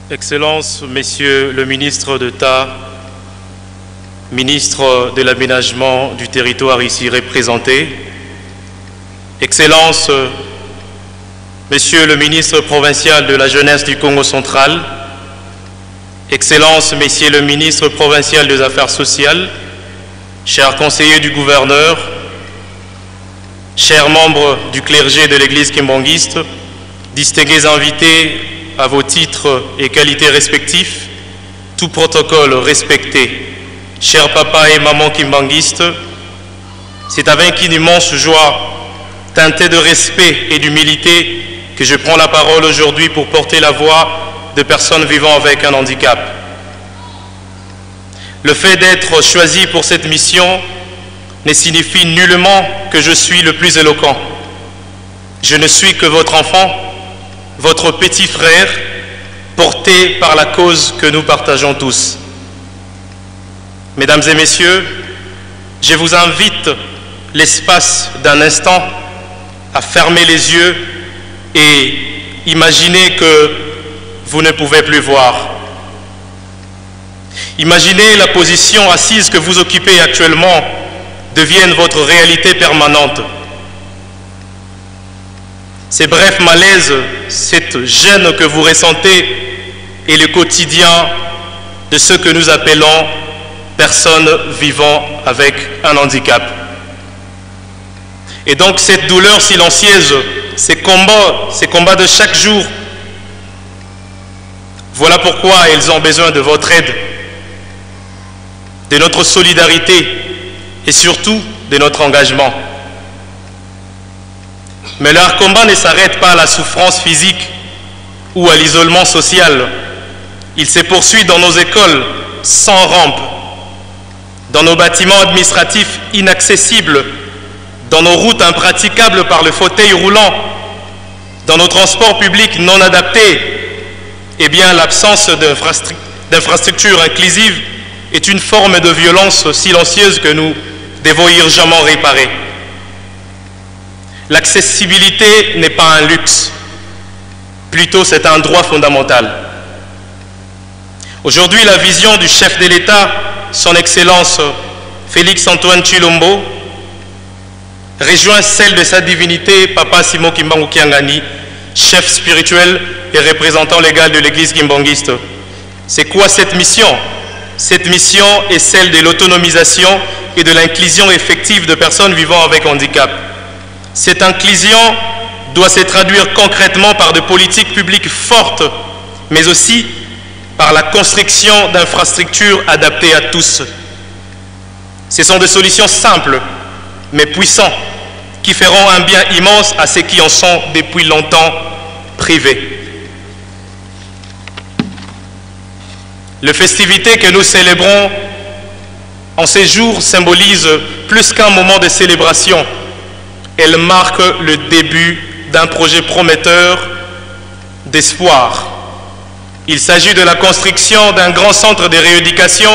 Excellences, Messieurs le ministre d'État, ministre de l'Aménagement du territoire ici représenté, Excellences, Monsieur le ministre provincial de la Jeunesse du Congo central, Excellences, Messieurs le ministre provincial des Affaires sociales, chers conseillers du gouverneur, chers membres du clergé de l'Église kimbanguiste, distingués invités à vos titres et qualités respectifs, tout protocole respecté. Chers papas et mamans kimbanguistes, c'est avec une immense joie, teintée de respect et d'humilité, que je prends la parole aujourd'hui pour porter la voix de personnes vivant avec un handicap. Le fait d'être choisi pour cette mission ne signifie nullement que je suis le plus éloquent. Je ne suis que votre enfant, votre petit frère, porté par la cause que nous partageons tous. Mesdames et messieurs, je vous invite l'espace d'un instant à fermer les yeux et imaginer que vous ne pouvez plus voir. Imaginez la position assise que vous occupez actuellement devienne votre réalité permanente. Ces brefs malaises, cette gêne que vous ressentez est le quotidien de ce que nous appelons personnes vivant avec un handicap. Et donc cette douleur silencieuse, ces combats de chaque jour, voilà pourquoi ils ont besoin de votre aide, de notre solidarité et surtout de notre engagement. Mais leur combat ne s'arrête pas à la souffrance physique ou à l'isolement social. Il se poursuit dans nos écoles sans rampe, dans nos bâtiments administratifs inaccessibles, dans nos routes impraticables par le fauteuil roulant, dans nos transports publics non adaptés. Eh bien, l'absence d'infrastructures inclusives est une forme de violence silencieuse que nous devons urgemment réparer. L'accessibilité n'est pas un luxe, plutôt c'est un droit fondamental. Aujourd'hui, la vision du chef de l'État, son Excellence Félix Antoine Tshilombo, rejoint celle de sa divinité Papa Simon Kimbangu Kiangani, chef spirituel et représentant légal de l'Église kimbanguiste. C'est quoi cette mission? Cette mission est celle de l'autonomisation et de l'inclusion effective de personnes vivant avec handicap. Cette inclusion doit se traduire concrètement par des politiques publiques fortes, mais aussi par la construction d'infrastructures adaptées à tous. Ce sont des solutions simples, mais puissantes, qui feront un bien immense à ceux qui en sont depuis longtemps privés. Les festivités que nous célébrons en ces jours symbolisent plus qu'un moment de célébration. Elles marquent le début d'un projet prometteur d'espoir. Il s'agit de la construction d'un grand centre de rééducation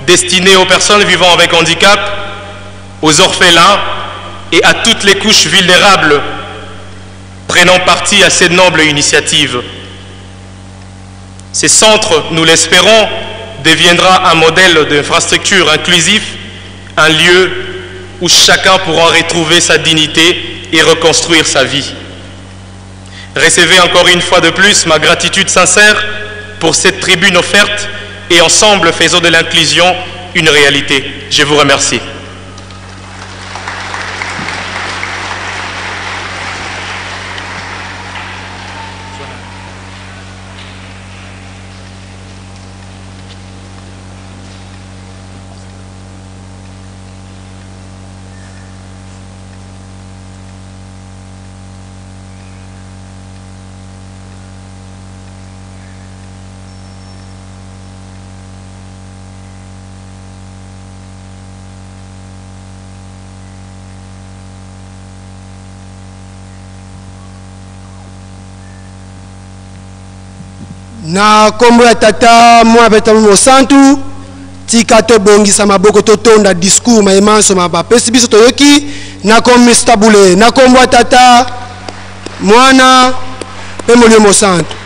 destiné aux personnes vivant avec handicap, aux orphelins et à toutes les couches vulnérables prenant partie à cette noble initiative. Ce centre, nous l'espérons, deviendra un modèle d'infrastructure inclusif, un lieu où chacun pourra retrouver sa dignité et reconstruire sa vie. Recevez encore une fois de plus ma gratitude sincère pour cette tribune offerte et ensemble faisons de l'inclusion une réalité. Je vous remercie. Na kombo ya tata mwa betamu mosantu tika to bongisa maboko to tonda discours maimanso mapesi biso toyoki na kombo stabule na kombo ya tata mwana pe molio mosantu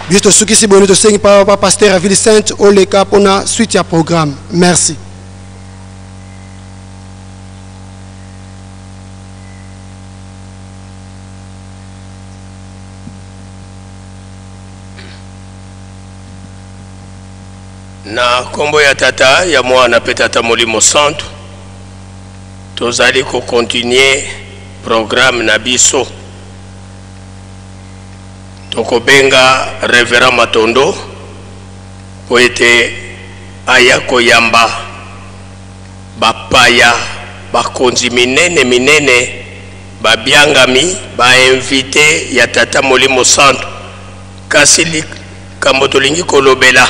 Bientôt ce qui s'est bonné de seigneur par pasteur à Ville Sainte au Leka pour la suite à programme. Merci. Na kombo ya tata ya mwana pe tata Molimo Santu tozali ko continuer programme na biso toko benga Reverend Matondo po ete aya koyamba bapaya bakonzi minene babiangami bainvite ya tata Molimo Santu kasi kambo tolingi kolobela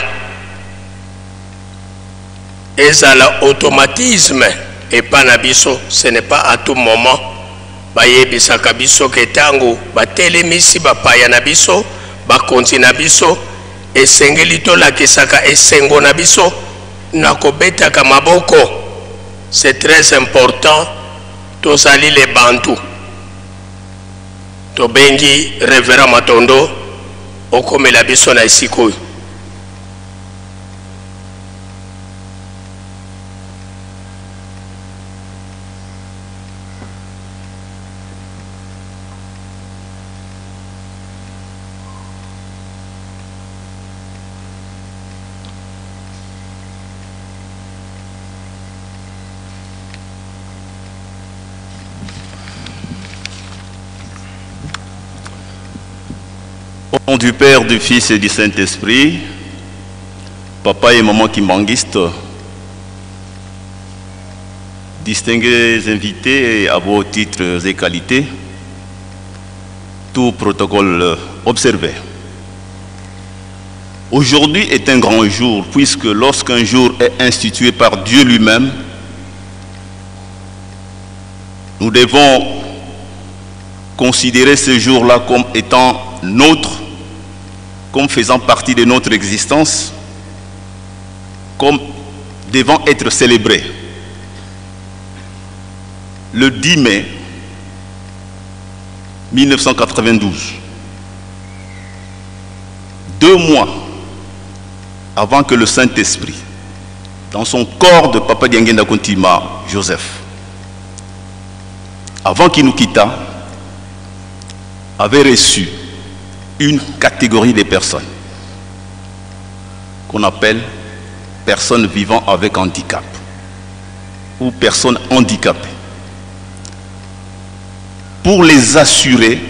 ezala automatisme et pas na biso, ce n'est pas à tout moment bayebisaka biso ke tango batelemisi bapaya na biso bakonzi na biso esengeli tolakisaka esengo na biso na kobetaka maboko. C'est très important tozali les bantu tobengi Reverend Matondo okomela biso na esika oyo. Au nom du Père, du Fils et du Saint-Esprit, papa et maman kimbanguistes, distingués invités à vos titres et qualités, tout protocole observé. Aujourd'hui est un grand jour, puisque lorsqu'un jour est institué par Dieu lui-même, nous devons considérer ce jour-là comme étant nôtre, comme faisant partie de notre existence, comme devant être célébré. Le 10 mai 1992, 2 mois avant que le Saint-Esprit, dans son corps de Papa Diangenda Kontima, Joseph, avant qu'il nous quittât, avait reçu une catégorie de personnes qu'on appelle personnes vivant avec handicap ou personnes handicapées, pour les assurer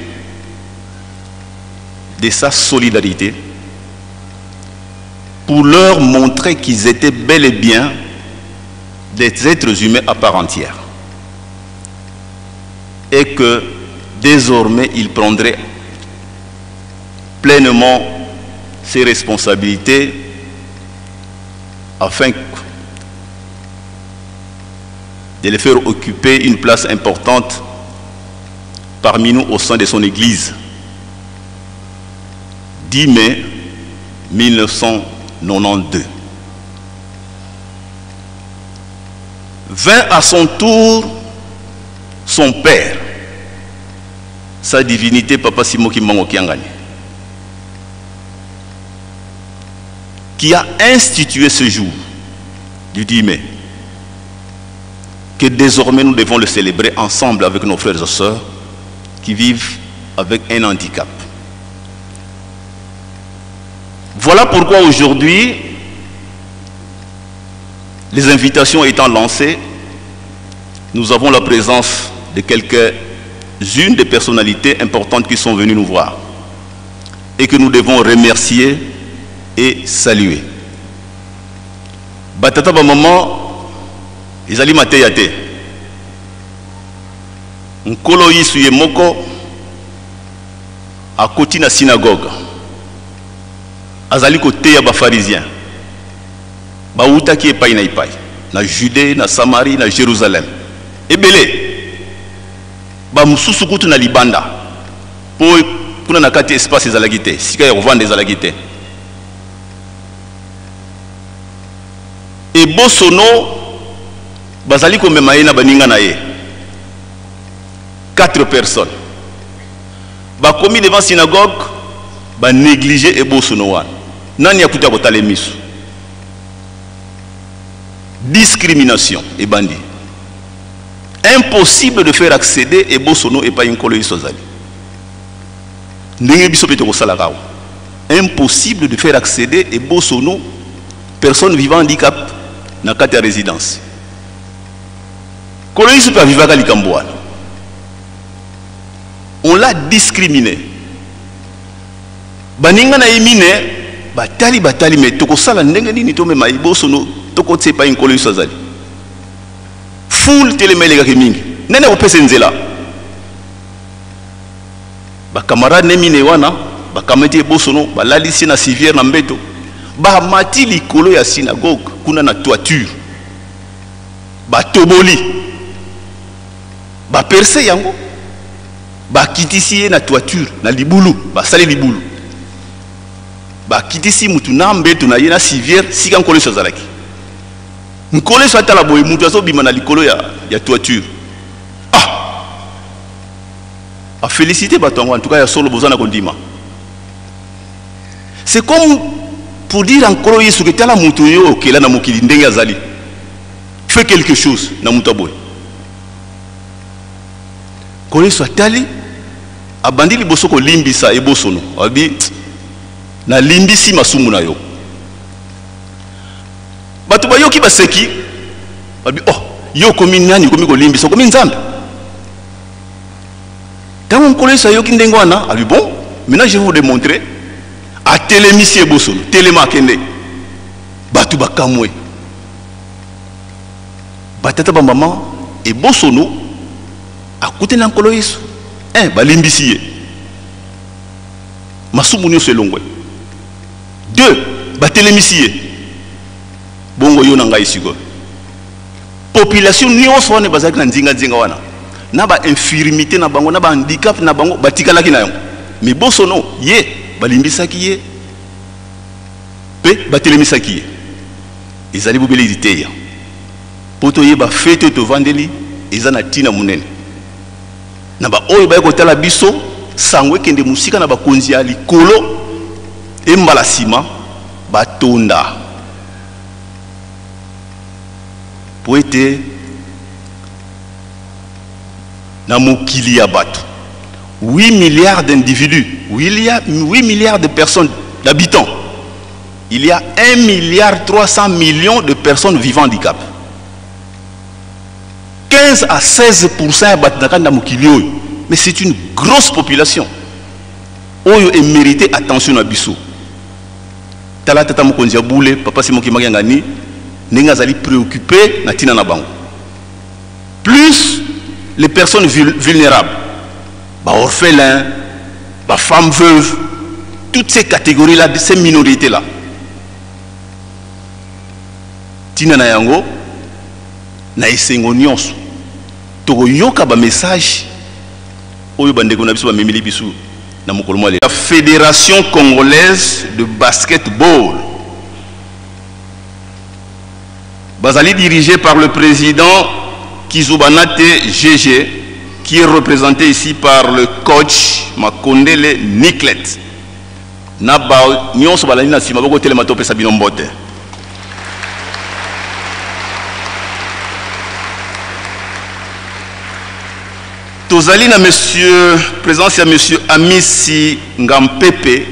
de sa solidarité, pour leur montrer qu'ils étaient bel et bien des êtres humains à part entière et que désormais ils prendraient pleinement ses responsabilités afin de les faire occuper une place importante parmi nous au sein de son Église. 10 mai 1992. Vint à son tour son père, sa divinité Papa Simo Kimbango Kiangani, qui a institué ce jour du 10 mai, que désormais nous devons le célébrer ensemble avec nos frères et sœurs qui vivent avec un handicap. Voilà pourquoi aujourd'hui, les invitations étant lancées, nous avons la présence de quelques-unes des personnalités importantes qui sont venues nous voir et que nous devons remercier et saluer. Batata ba maman, izali mateyate. Nkolo yisu ye moko akoti na synagogue. Azali koteya ba pharisien. Ba utaki epai na epai, na Judée, na Samarie, na Jérusalem. Ebele ba mususu kutu na libanda. Po kuna na kati espace ezalaki te, sika ya kovanda ezalaki te. Et Bosono, bazali komema ye na baninga na ye. 4 personnes. Bakomi devant synagogue, ba négliger ebosono wana nani akuta kotala miso discrimination et bandit. Impossible de faire accéder et bosono et pas une colonie sozali. Impossible de faire accéder et bosono personne vivant handicap na kati ya résidence. Colonie super vivant à Likambouane. On l'a discriminé. Baninga na imine batali mais toko sala ndenge nini to me maibosono toko tse pas une colonie sozali. Full télémélega mingi nene opese nzela ba camarade nemine wana ba kameti bosono ba lalisi na civière na mbeto ba mati likolo ya synagogue kuna na toiture ba toboli ba perce yango ba kitisi na toiture na libulu ba sali libulu ba kitisi mutu na mbeto na yena civière sika nkolo sozalaki nkole so atala boye mutu azobima na likolo ya toiture a féliciter batongo en tout cas ya solo bozana kondima. C'est comme pour dire encore yesu que tala mutu yo okela na mokili ndenge azali fait quelque chose na mutu boye kole so atali abandi liboso ko limbisa ebosono abi na limbisi masumu na yo batu bayoki baseki babi oh yo komi nani komi ko limbisa komi nzambe tango nkolesa yoki ndengo wana abi bon maintenant je vais vous démontrer a télémisi ebosono telema kende batu bakamwe batata ba maman ebosono akute na nkolo yesu balimbisi ye masumu nyo selongwe 2 batelemisi ye bongo yo na ngai siko population nyonso wana bazaki na nzinga wana na ba infirmité na bango na ba handicap na bango batikalaki na yango mais bosono ye balimbisaki ye pe batelemisaki ye ezali bobele iteya poto ye ba fete to vandeli ezana tina munene na ba oyo ba kotala biso sangwe kende musika na bakonzi ya likolo embala sima batonda pour être na mokili ya bato 8 milliards d'individus 8 milliards de personnes d'habitants il y a 1 milliard 300 millions de personnes vivant handicap 15 à 16% ya bato na mokili oyo mais c'est une grosse population oyo est mérité attention na biso tala tata mokonzi ya bule papa simoki magangani nenga zali préoccupé na tina na bango plus les personnes vulnérables ba orphelins ba femmes veuves toutes ces catégories là, ces minorités là tina na yango na esengo nyonso to yoka ba message oyo bandeko na biso ba memeli biso na mokolo mwa la Fédération congolaise de basketball Bazali dirigé par le président Kizubanate GG, qui est représenté ici par le coach Makondele Niklet. Naba nyonso balani na sima boko telemato pesa binombote. Tozali na monsieur présence ya monsieur Amisi Ngampepe,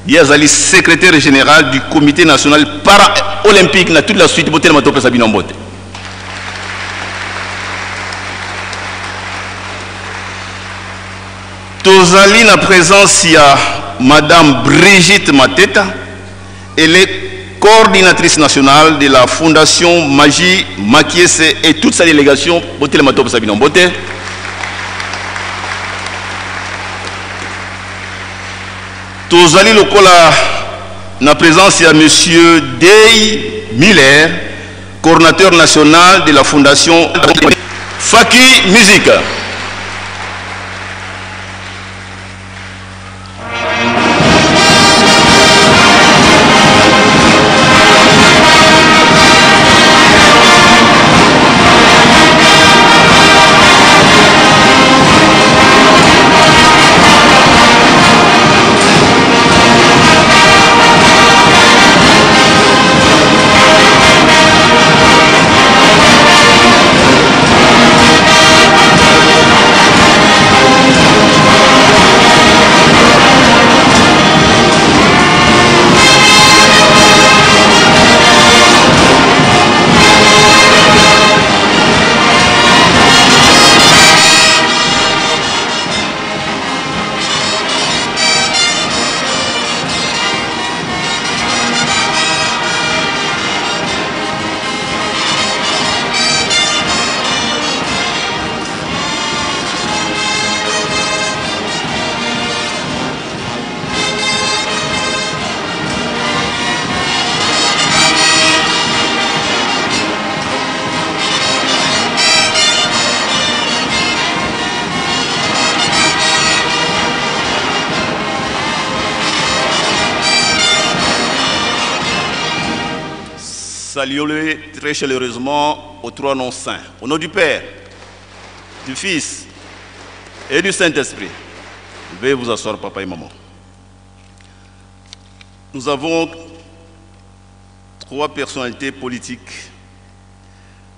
Yazali secrétaire général du comité national para-olympique na toute la suite pour telemato pesa binombote. Tozali na présence ya madame Brigitte Mateta, elle est coordinatrice nationale de la fondation Magie Makiese et toute sa délégation pour telemato pesa binombote. Tozali lokola na présence ya monsieur Dey Miller, coordinateur national de la fondation Faki Musique. saluons-le très chaleureusement aux trois noms saints. Au nom du Père, du Fils et du Saint-Esprit. Veuillez vous asseoir, papa et maman. Nous avons trois personnalités politiques.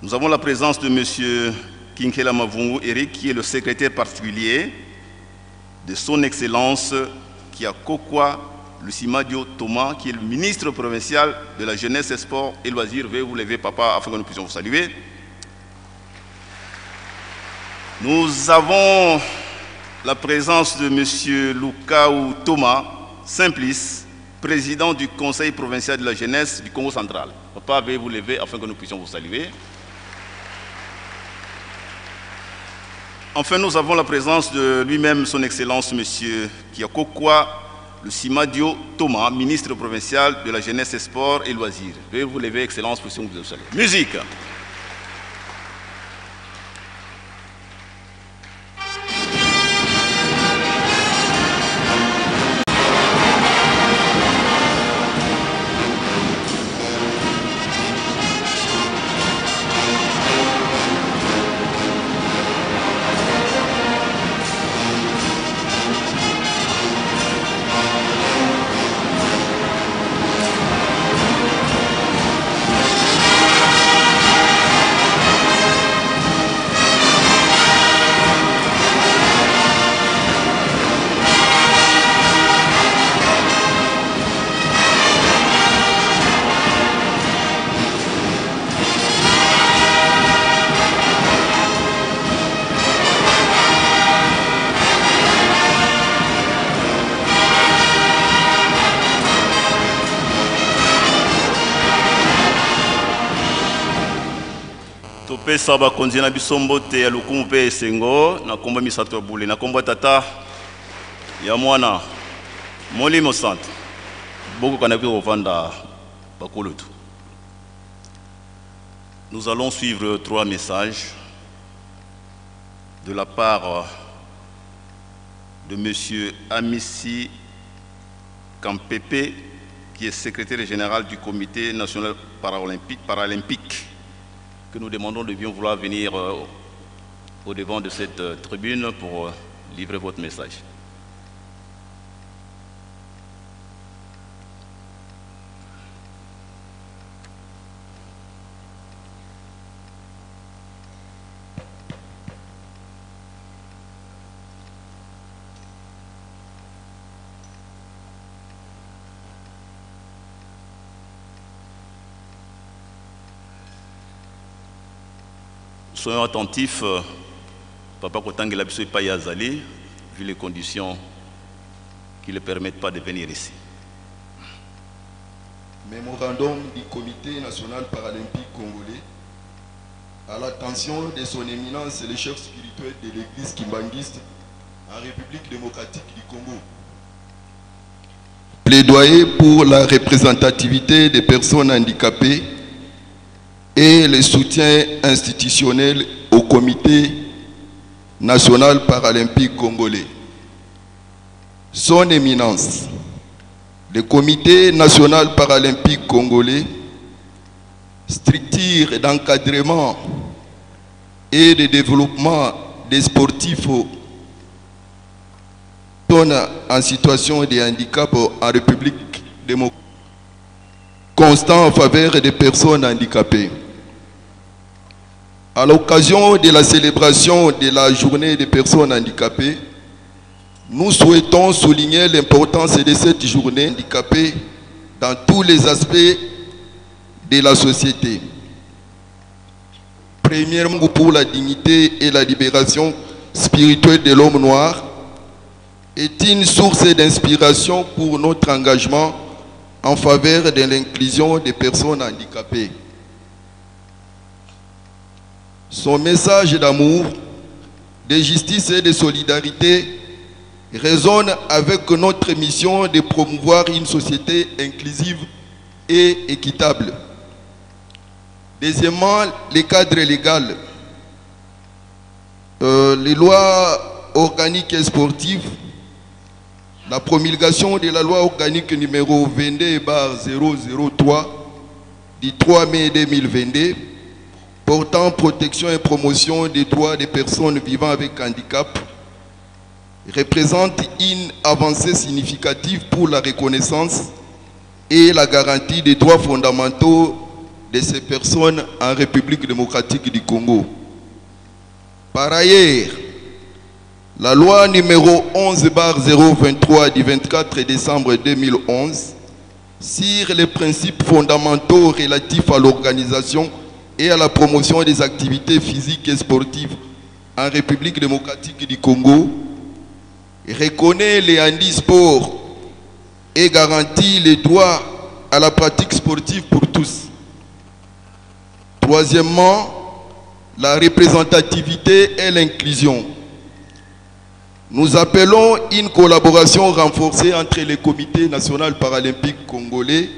Nous avons la présence de M. Kinkela Mavungu Eric, qui est le secrétaire particulier de son Excellence Kiakokwa Lucimadio Thomas, qui est le ministre provincial de la Jeunesse, Sport et Loisirs. Veuillez vous lever, papa, afin que nous puissions vous saluer. Nous avons la présence de M. Lukaou Thomas Simplice, président du Conseil provincial de la Jeunesse du Congo central. Papa, veuillez vous lever afin que nous puissions vous saluer. Enfin, nous avons la présence de lui-même, son Excellence, M. Kiakokwa Lucimadio Thomas, ministre provincial de la Jeunesse, Sport et Loisirs. Veuillez vous lever, Excellence, pour que vous saluer. Musique. Saba konzina bisombo te ya lukumu pe esengo na komba misato ya bule na komba tata ya mwana molimo sante boko kanabi ovanda bakolotu. Nous allons suivre trois messages de la part de M. Amissi Kampepe, qui est secrétaire général du Comité national paralympique, que nous demandons de bien vouloir venir au devant de cette tribune pour livrer votre message. Soyons attentifs, Papa Kotangela Biso pas Yazali, vu les conditions qui ne le permettent pas de venir ici. Mémorandum du Comité national paralympique congolais à l'attention de son éminence le chef spirituel de l'église kimbanguiste en République démocratique du Congo. Plaidoyer pour la représentativité des personnes handicapées et le soutien institutionnel au Comité national paralympique congolais. Son éminence, le Comité national paralympique congolais, structure d'encadrement et de développement des sportifs en situation de handicap en République démocratique, constant en faveur des personnes handicapées. À l'occasion de la célébration de la journée des personnes handicapées, nous souhaitons souligner l'importance de cette journée handicapée dans tous les aspects de la société. Premièrement, pour la dignité et la libération spirituelle de l'homme noir, est une source d'inspiration pour notre engagement en faveur de l'inclusion des personnes handicapées. Son message d'amour, de justice et de solidarité résonne avec notre mission de promouvoir une société inclusive et équitable. Deuxièmement, les cadres légaux. Les lois organiques et sportives, la promulgation de la loi organique numéro 22/003 du 3 mai 2022 portant protection et promotion des droits des personnes vivant avec handicap représente une avancée significative pour la reconnaissance et la garantie des droits fondamentaux de ces personnes en République démocratique du Congo. Par ailleurs, la loi numéro 11/023 du 24 décembre 2011 sur les principes fondamentaux relatifs à l'organisation et à la promotion des activités physiques et sportives en République démocratique du Congo reconnaît les handisports et garantit les droits à la pratique sportive pour tous. Troisièmement, la représentativité et l'inclusion. Nous appelons une collaboration renforcée entre le Comité national paralympique congolais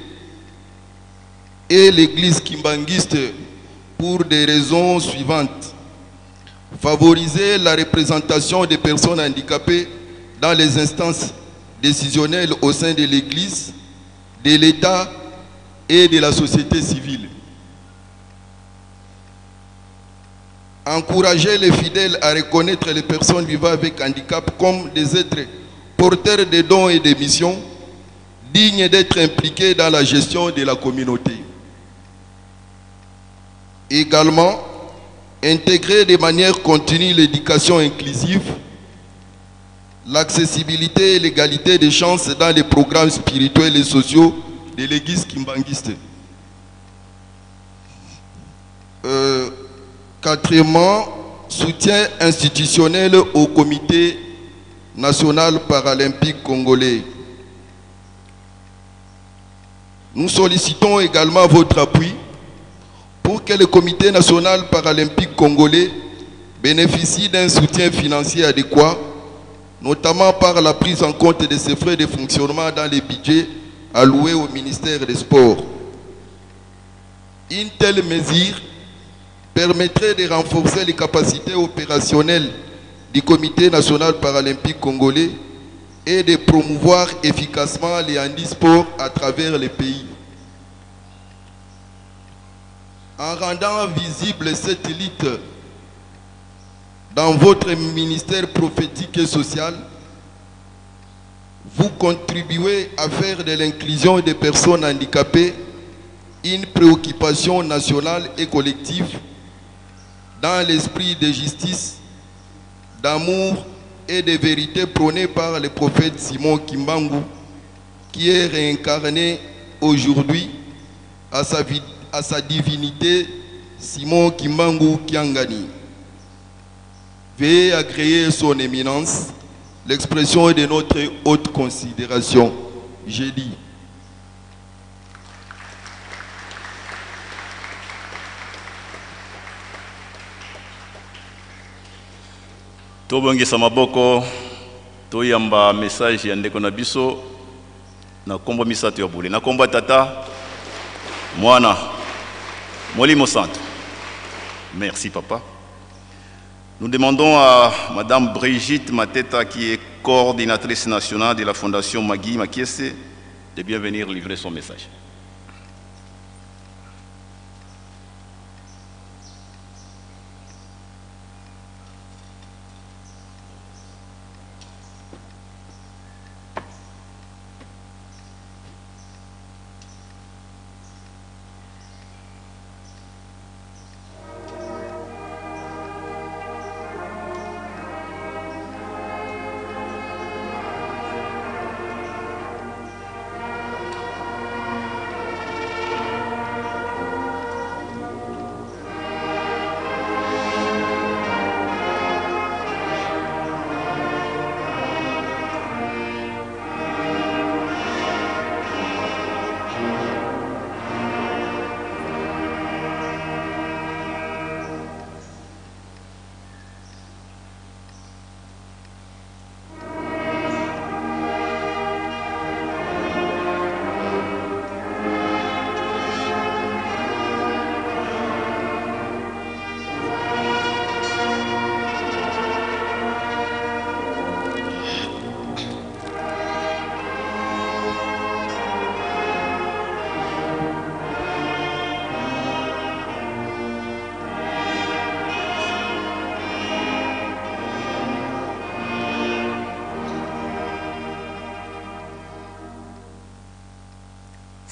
et l'Église kimbanguiste pour des raisons suivantes. Favoriser la représentation des personnes handicapées dans les instances décisionnelles au sein de l'Église, de l'État et de la société civile. Encourager les fidèles à reconnaître les personnes vivant avec handicap comme des êtres porteurs de dons et de missions, dignes d'être impliqués dans la gestion de la communauté. Également, intégrer de manière continue l'éducation inclusive, l'accessibilité et l'égalité des chances dans les programmes spirituels et sociaux de l'Église kimbanguiste. Quatrièmement, soutien institutionnel au Comité national paralympique congolais. Nous sollicitons également votre appui pour que le Comité national paralympique congolais bénéficie d'un soutien financier adéquat, notamment par la prise en compte de ses frais de fonctionnement dans les budgets alloués au ministère des Sports. Une telle mesure permettrait de renforcer les capacités opérationnelles du Comité national paralympique congolais et de promouvoir efficacement les handisports à travers les pays. En rendant visible cette lutte dans votre ministère prophétique et social, vous contribuez à faire de l'inclusion des personnes handicapées une préoccupation nationale et collective dans l'esprit de justice, d'amour et de vérité prôné par le prophète Simon Kimbangu, qui est réincarné aujourd'hui à sa divinité Simon Kimbangu Kiangani. Veuillez agréer son éminence l'expression de notre haute considération. J'ai dit. Tobongisa maboko toyamba message ya ndeko na biso na kombo misato ya bule na kombo tata mwana Molimo Santo. Merci papa. Nous demandons à madame Brigitte Mateta, qui est coordinatrice nationale de la fondation Magui Makiese, de bien venir livrer son message.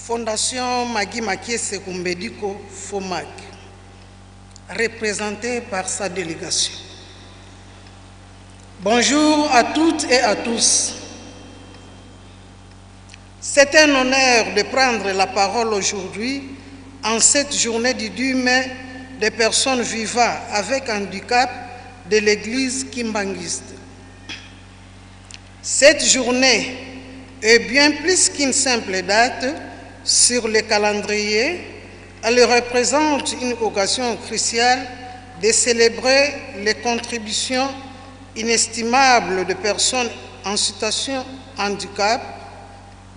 Fondation Magui Makiese Kumbediko FOMAG, représentée par sa délégation. Bonjour à toutes et à tous. C'est un honneur de prendre la parole aujourd'hui en cette journée du 10 mai des personnes vivant avec handicap de l'église kimbanguiste. Cette journée est bien plus qu'une simple date sur le calendrier. Elle représente une occasion cruciale de célébrer les contributions inestimables de personnes en situation de handicap,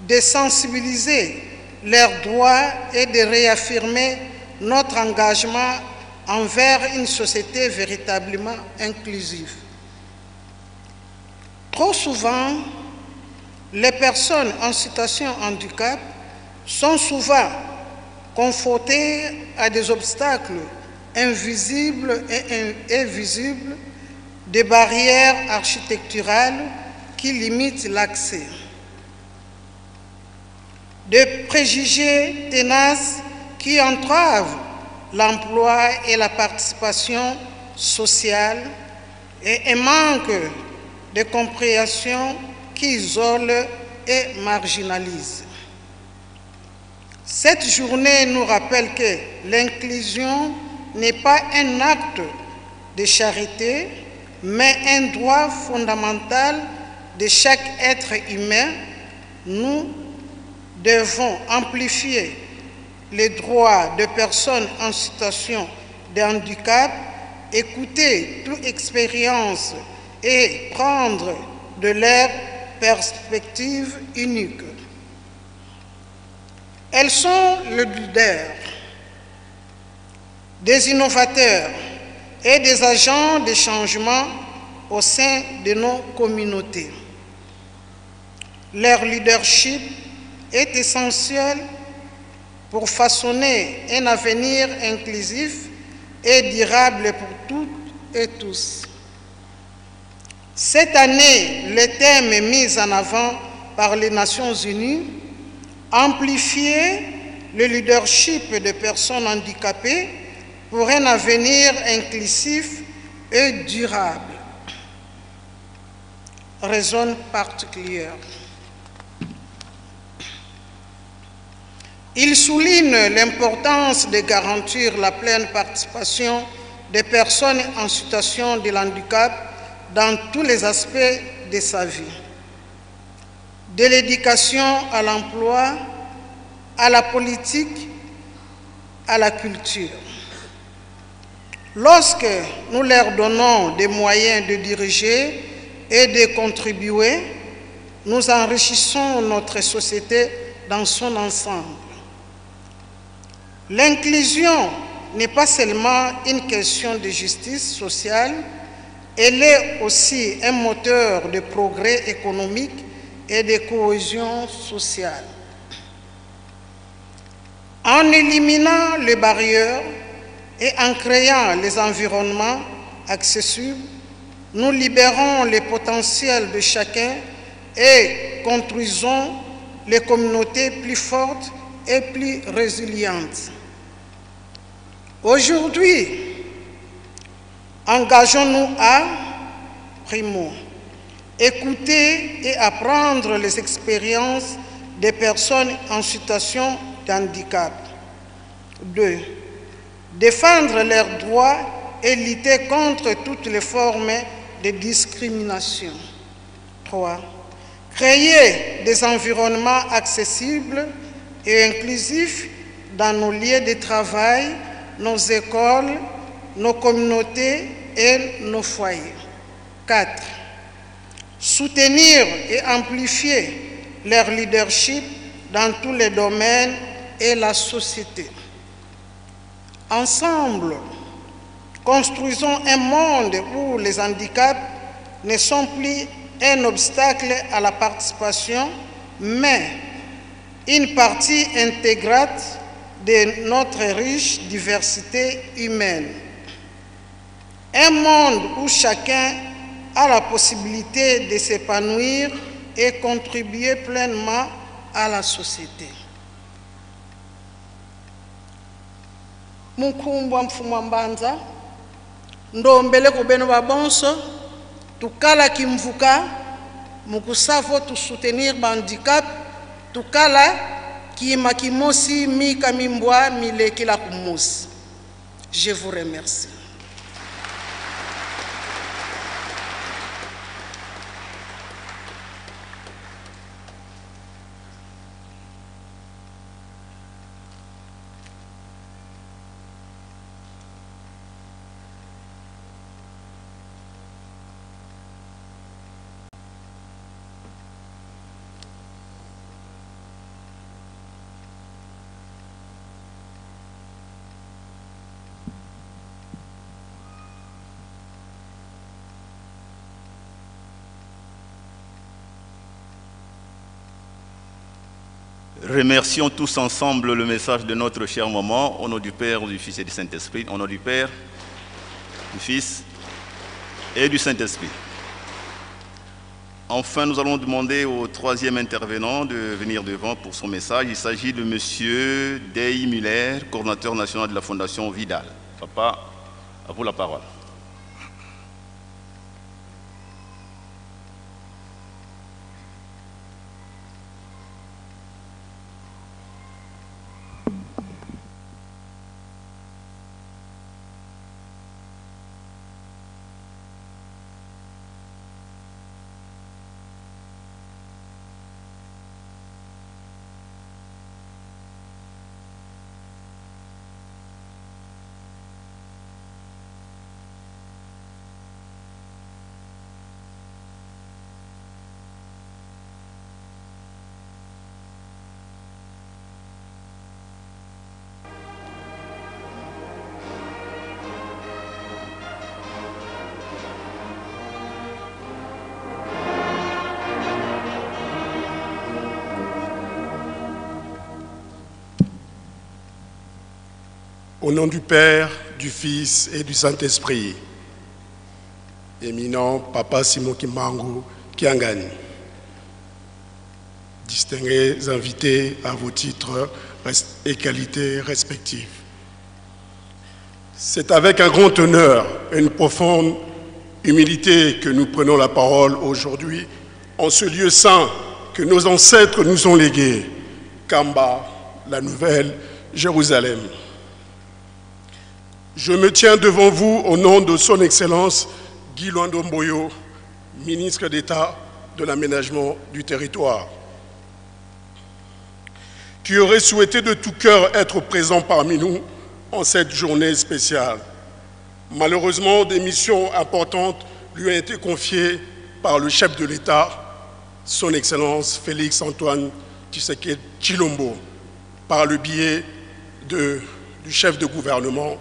de sensibiliser leurs droits et de réaffirmer notre engagement envers une société véritablement inclusive. Trop souvent, les personnes en situation de handicap sont souvent confrontées à des obstacles invisibles et invisibles, des barrières architecturales qui limitent l'accès, des préjugés tenaces qui entravent l'emploi et la participation sociale et un manque de compréhension qui isole et marginalise. Cette journée nous rappelle que l'inclusion n'est pas un acte de charité, mais un droit fondamental de chaque être humain. Nous devons amplifier les droits de personnes en situation de handicap, écouter toute expérience et prendre de leur perspective unique. Elles sont le leader, des innovateurs et des agents de changement au sein de nos communautés. Leur leadership est essentiel pour façonner un avenir inclusif et durable pour toutes et tous. Cette année, le thème mis en avant par les Nations Unies, amplifier le leadership des personnes handicapées pour un avenir inclusif et durable, résonne particulière. Il souligne l'importance de garantir la pleine participation des personnes en situation de handicap dans tous les aspects de sa vie, de l'éducation à l'emploi, à la politique, à la culture. Lorsque nous leur donnons des moyens de diriger et de contribuer, nous enrichissons notre société dans son ensemble. L'inclusion n'est pas seulement une question de justice sociale, elle est aussi un moteur de progrès économique et de cohésion sociale. En éliminant les barrières et en créant les environnements accessibles, nous libérons les potentiels de chacun et construisons les communautés plus fortes et plus résilientes. Aujourd'hui, engageons-nous à, primo, écouter et apprendre les expériences des personnes en situation de handicap. 2. Défendre leurs droits et lutter contre toutes les formes de discrimination. 3. Créer des environnements accessibles et inclusifs dans nos lieux de travail, nos écoles, nos communautés et nos foyers. 4. Soutenir et amplifier leur leadership dans tous les domaines et la société. Ensemble, construisons un monde où les handicaps ne sont plus un obstacle à la participation, mais une partie intégrante de notre riche diversité humaine. Un monde où chacun a la possibilité de s'épanouir et contribuer pleinement à la société. Mukumbwa Mfumwa Mbanza, ndombele kubeno babonso, tukala kimvuka, mukusafo tu soutenir handicap, tukala kima kimosi mika mimbwa mileki la kumusi. Je vous remercie. Remercions tous ensemble le message de notre cher maman, au nom du Père, du Fils et du Saint-Esprit, au nom du Père, du Fils et du Saint-Esprit. Enfin, nous allons demander au troisième intervenant de venir devant pour son message. Il s'agit de M. Dey Muller, coordinateur national de la Fondation Vidal. Papa, à vous la parole. Au nom du Père, du Fils et du Saint-Esprit, éminent Papa Simon Kimbangu Kiangani, distingués invités à vos titres et qualités respectifs. C'est avec un grand honneur et une profonde humilité que nous prenons la parole aujourd'hui en ce lieu saint que nos ancêtres nous ont légué, Kamba, la Nouvelle Jérusalem. Je me tiens devant vous au nom de son Excellence Guy Luando Mboyo, ministre d'État de l'Aménagement du Territoire, qui aurait souhaité de tout cœur être présent parmi nous en cette journée spéciale. Malheureusement, des missions importantes lui ont été confiées par le chef de l'État, son Excellence Félix Antoine Tshisekedi Tshilombo, par le biais du chef de gouvernement,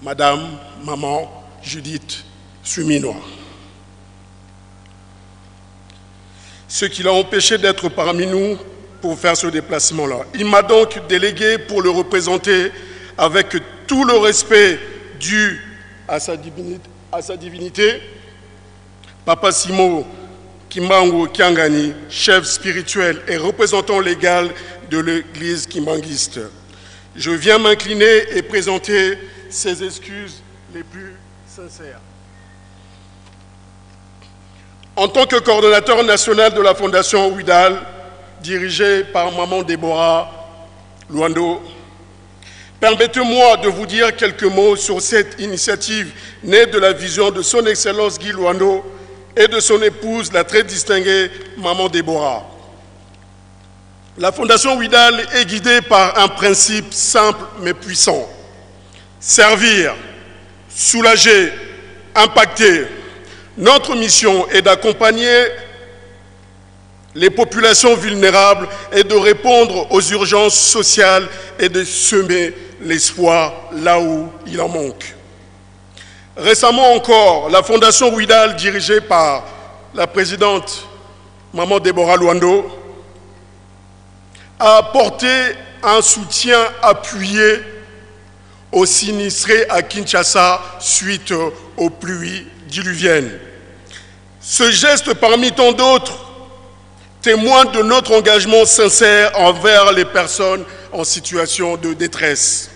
Madame, Maman Judith Suminwa. Ce qui l'a empêché d'être parmi nous pour faire ce déplacement-là. Il m'a donc délégué pour le représenter avec tout le respect dû à sa divinité, Papa Simon Kimbangu Kiangani, chef spirituel et représentant légal de l'église kimbanguiste. Je viens m'incliner et présenter ses excuses les plus sincères. En tant que coordonnateur national de la Fondation Widal, dirigée par Maman Déborah Luando, permettez-moi de vous dire quelques mots sur cette initiative née de la vision de son Excellence Guy Luando et de son épouse, la très distinguée Maman Déborah. La Fondation Widal est guidée par un principe simple mais puissant. Servir, soulager, impacter. Notre mission est d'accompagner les populations vulnérables et de répondre aux urgences sociales et de semer l'espoir là où il en manque. Récemment encore, la Fondation Widal, dirigée par la présidente Maman Déborah Luando, a apporté un soutien appuyé aux sinistrés à Kinshasa suite aux pluies diluviennes. Ce geste, parmi tant d'autres, témoigne de notre engagement sincère envers les personnes en situation de détresse.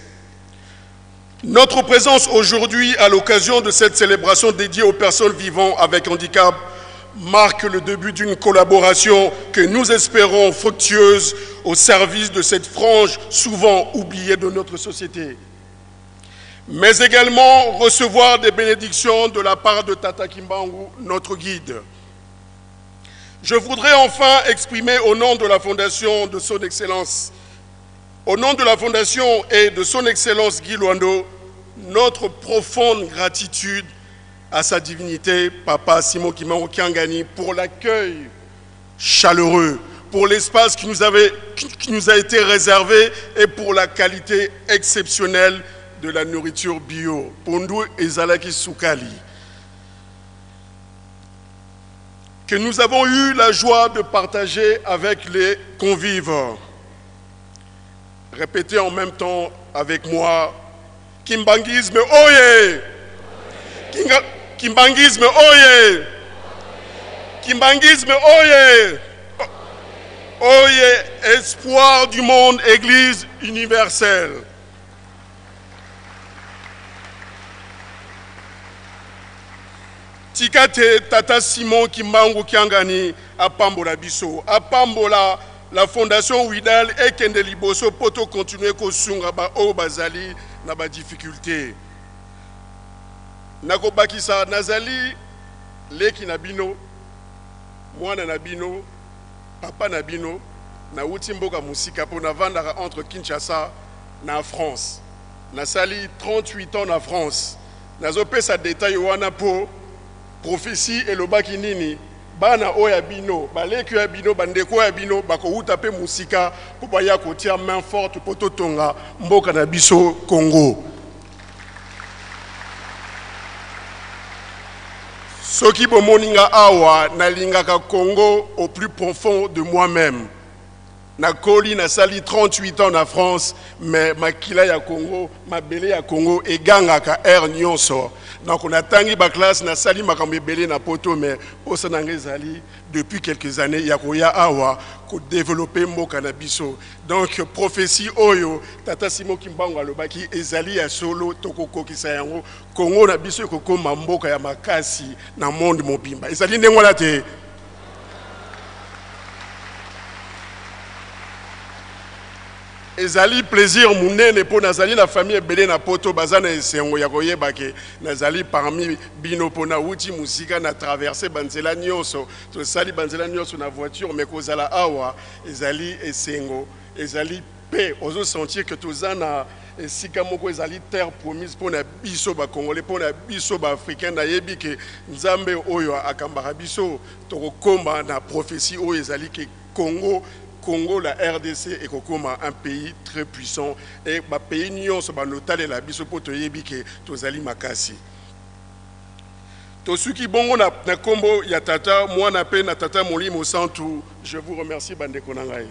Notre présence aujourd'hui à l'occasion de cette célébration dédiée aux personnes vivant avec handicap marque le début d'une collaboration que nous espérons fructueuse au service de cette frange souvent oubliée de notre société. Mais également recevoir des bénédictions de la part de Tata Kimbangu, notre guide. Je voudrais enfin exprimer au nom de la Fondation de Son Excellence, au nom de la Fondation et de Son Excellence Guy Luando, notre profonde gratitude à sa divinité, Papa Simon Kimbangu Kiangani, pour l'accueil chaleureux, pour l'espace qui nous a été réservé et pour la qualité exceptionnelle de la nourriture bio. Pondu Ezalaki Soukali. Que nous avons eu la joie de partager avec les convives. Répétez en même temps avec moi, Kimbanguisme Oye! Kimbanguisme Oye! Kimbanguisme Oye! Oye, espoir du monde, Église universelle. Tikate Tata Simon Kimbangu Kiangani à Pambola Biso. À Pambola, la Fondation Ouidal et Kendeli Boso poto continuer kosunga ba o bazali na ba difficulté. Nako bakisa nazali leki nabino, mwana nabino, papa nabino, na uti mboka musika po na vandaka entre Kinshasa na France. Nasali 38 ans na France. Nazopesa détail wana po prophétie et le bakinini bana oya bino baleki ya bino bandeko ya bino bako uta pe musika po baya kotia main forte po totonga mboka na biso Congo. Soki bomoninga awa nalingaka Congo au plus profond de moi-même. Nakoli na sali 38 ans na France, mais makila ya Congo, mabele ya Congo et gangaka air nyonso. Donc on a tangi ba classe na sali makambe belé na poto, mais posa nangezali depuis quelques années yakoya awa ko développer mboka na biso. Donc prophétie oyo Tata Simon Kimbangu alobaki ezali ya solo tokoko kisa yango Congo na biso ko koma mboka ya makasi na monde mobimba. Ezali ndengola te. Ezali plaisir munene po nazali na famille belé na poto bazana esengo ya koyeba ke nazali parmi bino pona uti musika na traverser banzela nyonso to sali banzela nyonso na voiture mais kozala awa ezali esengo ezali pe ozo sentir que tozana esika moko ezali terre promise pona biso ba congolais pona biso ba africain na yebi ke nzambe oyo akambaka biso to komba na prophétie oyo ezali ke Congo, la RDC est comme un pays très puissant et le pays n'yon se banotale la biso poto yebi ke tozali makasi. Tosuki bongo na kombo ya tata moi na pe na tata Molimo Santu. Je vous remercie bande konangai.